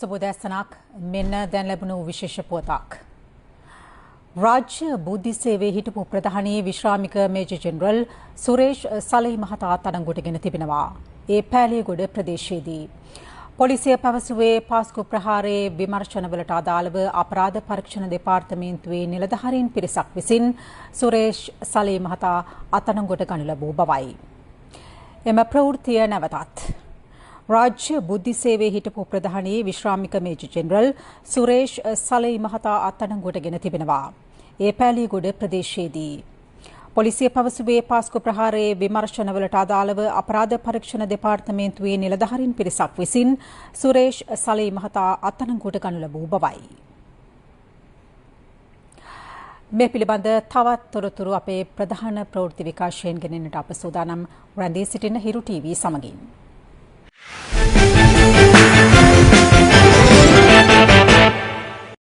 සුබෝදෑසනක් මෙන්න දැන් ලැබුණු විශේෂ පුවතක්. රාජ්‍ය බුද්ධි සේවයේ හිටපු ප්‍රධානී විශ්‍රාමික මේජර් ජෙනරල් සුරේෂ් සලයි මහතා අත්අඩංගුවට ගෙන තිබෙනවා. ඒ පෑලියගොඩ ප්‍රදේශයේදී පොලිසිය පැවසුවේ පාස්කු ප්‍රහාරයේ විමර්ශනවලට අදාළව අපරාධ පරීක්ෂණ දෙපාර්තමේන්තුවේ නිලධාරීන් පිරිසක් විසින් සුරේෂ් සලයි මහතා අත්අඩංගුවට ගනු ලැබූ බවයි. එම ප්‍රවෘත්තිය නැවතත් රාජ්‍ය බුද්ධි සේවයේ හිටපු ප්‍රධානී විශ්‍රාමික මේජර් ජෙනරල් සුරේෂ් සලයි මහතා අත්අඩංගුවට ගෙන තිබෙනවා. ඒ පෑලියගොඩ ප්‍රදේශයේදී පොලිසිය පැවසුවේ පාස්කු ප්‍රහාරයේ විමර්ශනවලට අදාළව අපරාධ පරීක්ෂණ දෙපාර්තමේන්තුවේ නිලධාරීන් පිරිසක් විසින් සුරේෂ් සලයි මහතා අත්අඩංගුවට ගනු ලැබූ බවයි. මේ පිළිබඳ තවත් තොරතුරු අපේ ප්‍රධාන ප්‍රවෘත්ති විකාශයෙන් ගෙනෙන්නට අප සූදානම් රැඳී සිටින හිරු ටීවී සමගින්.